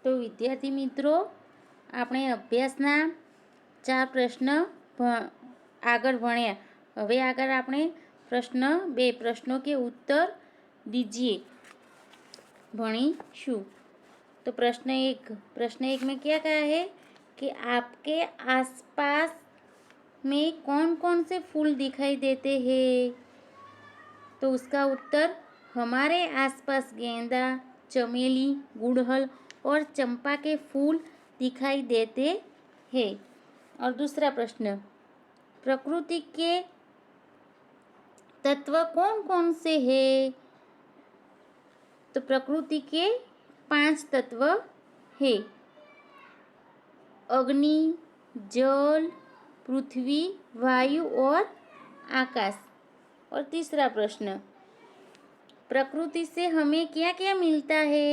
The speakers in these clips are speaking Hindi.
तो विद्यार्थी मित्रों, આપણે અભ્યાસના 4 પ્રશ્ન આગળ ભણ્યા। હવે આગળ આપણે પ્રશ્ન 2 प्रश्नों के उत्तर दीजिए भणीशु। तो प्रश्न एक में क्या कहा है कि आपके आसपास में कौन कौन से फूल दिखाई देते हैं। तो उसका उत्तर हमारे आसपास गेंदा, चमेली, गुड़हल और चंपा के फूल दिखाई देते हैं। और दूसरा प्रश्न, प्रकृति के तत्व कौन कौन से हैं। तो प्रकृति के 5 तत्व हैं, अग्नि, जल, पृथ्वी, वायु और आकाश। और तीसरा प्रश्न, प्रकृति से हमें क्या क्या मिलता है।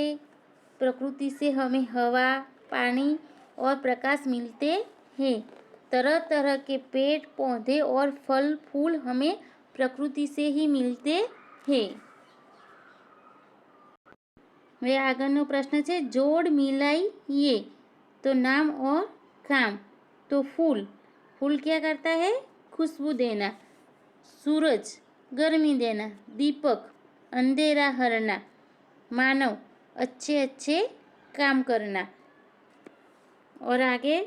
प्रकृति से हमें हवा, पानी और प्रकाश मिलते हैं। तरह तरह के पेड़ पौधे और फल फूल हमें प्रकृति से ही मिलते हैं। वे आगळनो प्रश्न है, जोड़ मिलाइए तो नाम और काम। तो फूल क्या करता है, खुशबू देना। सूरज गर्मी देना। दीपक अंधेरा हरना। मानव अच्छे अच्छे काम करना। और आगे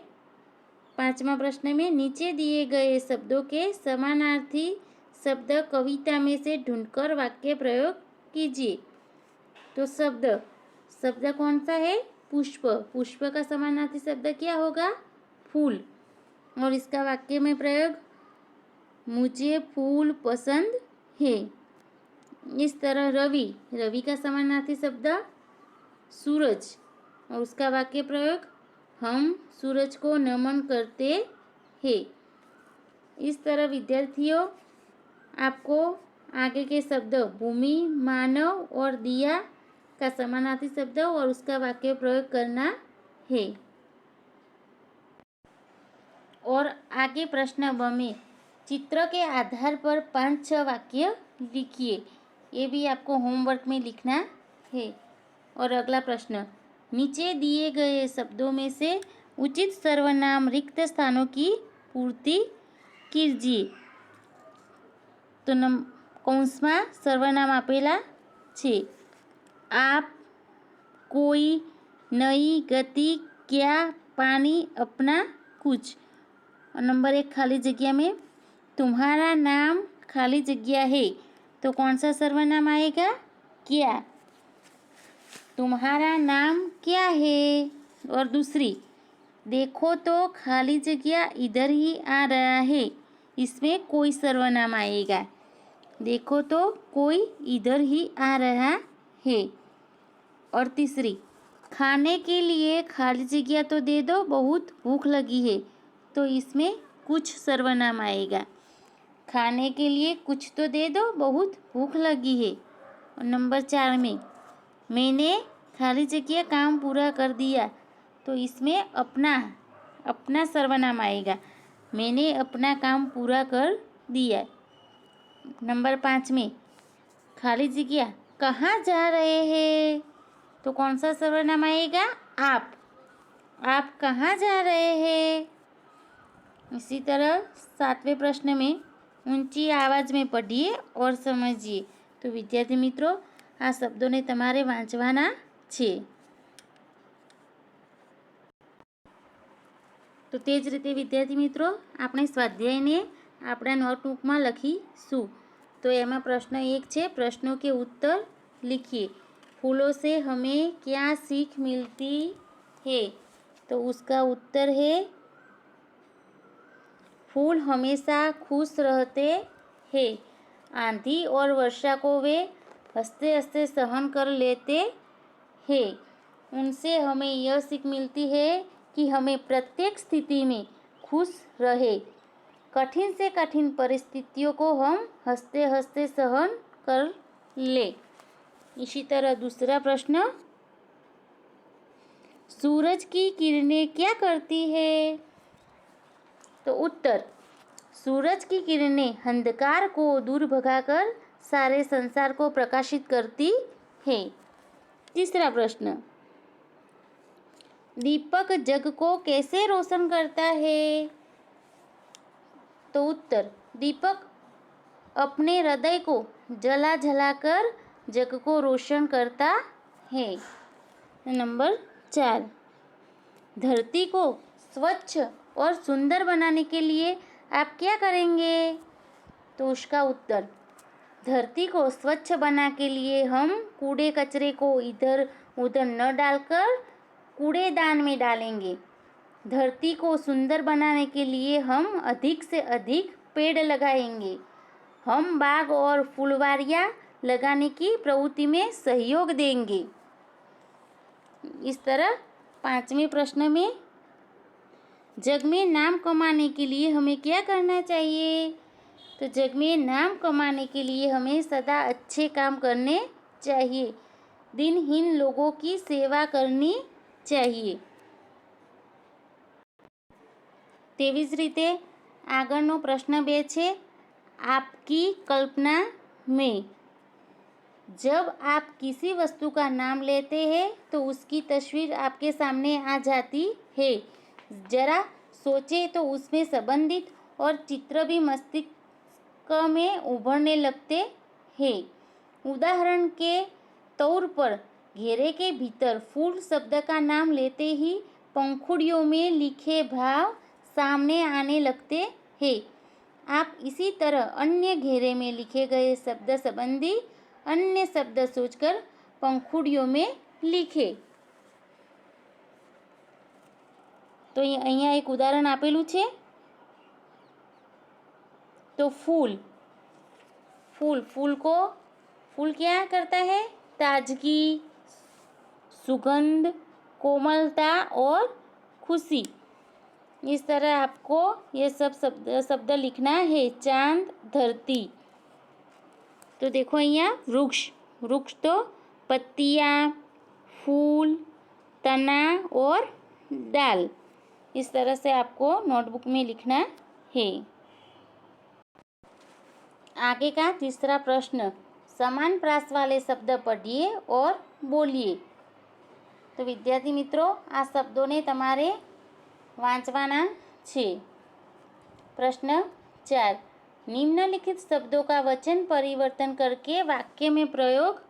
5वां प्रश्न में नीचे दिए गए शब्दों के समानार्थी शब्द कविता में से ढूंढकर वाक्य प्रयोग कीजिए। तो शब्द कौन सा है, पुष्प। पुष्प का समानार्थी शब्द क्या होगा, फूल। और इसका वाक्य में प्रयोग, मुझे फूल पसंद है। इस तरह रवि का समानार्थी शब्द सूरज और उसका वाक्य प्रयोग, हम सूरज को नमन करते हैं। इस तरह विद्यार्थियों, आपको आगे के शब्द भूमि, मानव और दिया का समानार्थी शब्द और उसका वाक्य प्रयोग करना है। और आगे प्रश्न ब में चित्र के आधार पर 5-6 वाक्य लिखिए। ये भी आपको होमवर्क में लिखना है। और अगला प्रश्न, नीचे दिए गए शब्दों में से उचित सर्वनाम रिक्त स्थानों की पूर्ति कीजिए। तो कौंसમાં सर्वनाम आपेला छे, आप, कोई, नई, गति, क्या, पानी, अपना, कुछ। और नंबर 1 खाली जगह में तुम्हारा नाम खाली जगह है। तो कौन सा सर्वनाम आएगा, क्या। तुम्हारा नाम क्या है। और दूसरी, देखो तो खाली जगह इधर ही आ रहा है। इसमें कोई सर्वनाम आएगा। देखो तो कोई इधर ही आ रहा है। और तीसरी, खाने के लिए खाली जगह तो दे दो, बहुत भूख लगी है। तो इसमें कुछ सर्वनाम आएगा। खाने के लिए कुछ तो दे दो, बहुत भूख लगी है। और नंबर 4 में, मैंने खाली जगह काम पूरा कर दिया। तो इसमें अपना सर्वनाम आएगा। मैंने अपना काम पूरा कर दिया। नंबर 5 में, खाली जगह कहाँ जा रहे हैं। तो कौन सा सर्वनाम आएगा, आप कहाँ जा रहे हैं। इसी तरह 7वें प्रश्न में ऊंची आवाज़ में पढ़िए और समझिए। तो विद्यार्थी मित्रों, आ शब्दों ने तमारे वांचवाना छे। तो तेज रीते विद्यार्थी मित्रों, આપણે સ્વાધ્યાયને આપણા નોટબુકમાં લખીશું। तो एमा प्रश्न 1 है, प्रश्नों के उत्तर लिखिए। फूलों से हमें क्या सीख मिलती है। तो उसका उत्तर है, फूल हमेशा खुश रहते हैं। आंधी और वर्षा को वे हंसते हंसते सहन कर लेते हैं। उनसे हमें यह सीख मिलती है कि हमें प्रत्येक स्थिति में खुश रहे। कठिन से कठिन परिस्थितियों को हम हंसते हंसते सहन कर ले। इसी तरह दूसरा प्रश्न, सूरज की किरणें क्या करती है। तो उत्तर, सूरज की किरणें अंधकार को दूर भगाकर सारे संसार को प्रकाशित करती है। तीसरा प्रश्न, दीपक जग को कैसे रोशन करता है? तो उत्तर, दीपक अपने हृदय को जला जला कर जग को रोशन करता है। नंबर 4, धरती को स्वच्छ और सुंदर बनाने के लिए आप क्या करेंगे? तो उसका उत्तर, धरती को स्वच्छ बनाने के लिए हम कूड़े कचरे को इधर उधर न डालकर कूड़ेदान में डालेंगे। धरती को सुंदर बनाने के लिए हम अधिक से अधिक पेड़ लगाएंगे। हम बाग और फुलवारियाँ लगाने की प्रवृत्ति में सहयोग देंगे। इस तरह 5वें प्रश्न में जग में नाम कमाने के लिए हमें क्या करना चाहिए? तो जग में नाम कमाने के लिए हमें सदा अच्छे काम करने चाहिए। दिनहीन लोगों की सेवा करनी चाहिए। તેવી જ રીતે આગળનો પ્રશ્ન 2 છે, आपकी कल्पना में जब आप किसी वस्तु का नाम लेते हैं तो उसकी तस्वीर आपके सामने आ जाती है। जरा सोचें तो उसमें संबंधित और चित्र भी मस्तिष्क में उभरने लगते हैं। उदाहरण के तौर पर घेरे के भीतर फूल शब्द का नाम लेते ही पंखुड़ियों में लिखे भाव सामने आने लगते हैं। आप इसी तरह अन्य घेरे में लिखे गए शब्द संबंधी अन्य शब्द सोचकर पंखुड़ियों में लिखे। तो અહીંયા એક ઉદાહરણ આપેલું છે। तो फूल, फूल क्या करता है? ताजगी, सुगंध, कोमलता और खुशी। इस तरह आपको ये सब शब्द लिखना है। चांद, धरती। तो देखो અહીંયા वृक्ष तो पत्तियाँ, फूल, तना और डाल। इस तरह से आपको नोटबुक में लिखना है। आगे का तीसरा प्रश्न, समान प्रास वाले शब्द पढ़िए और बोलिए। तो विद्यार्थी मित्रों, आ शब्दों ने तमारे वांचवाना छे। प्रश्न 4, निम्नलिखित शब्दों का वचन परिवर्तन करके वाक्य में प्रयोग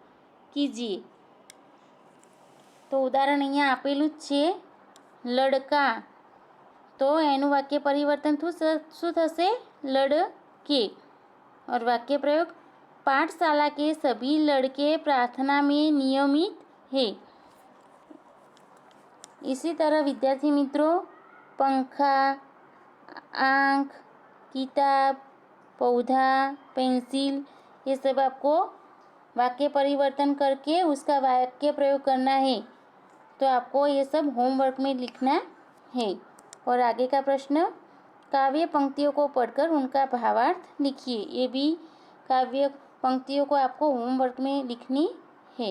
कीजिए। तो उदाहरण અહીંયા આપેલું જ છે, लड़का। तो એનું वाक्य परिवर्तन શું થશે? लड़के। और वाक्य प्रयोग, पाठशाला के सभी लड़के प्रार्थना में नियमित हैं। इसी तरह विद्यार्थी मित्रों, पंखा, आँख, किताब, पौधा, पेंसिल, ये सब आपको वाक्य परिवर्तन करके उसका वाक्य प्रयोग करना है। तो आपको ये सब होमवर्क में लिखना है। और आगे का प्रश्न, काव्य पंक्तियों को पढ़कर उनका भावार्थ लिखिए। ये भी काव्य पंक्तियों को आपको होमवर्क में लिखनी है।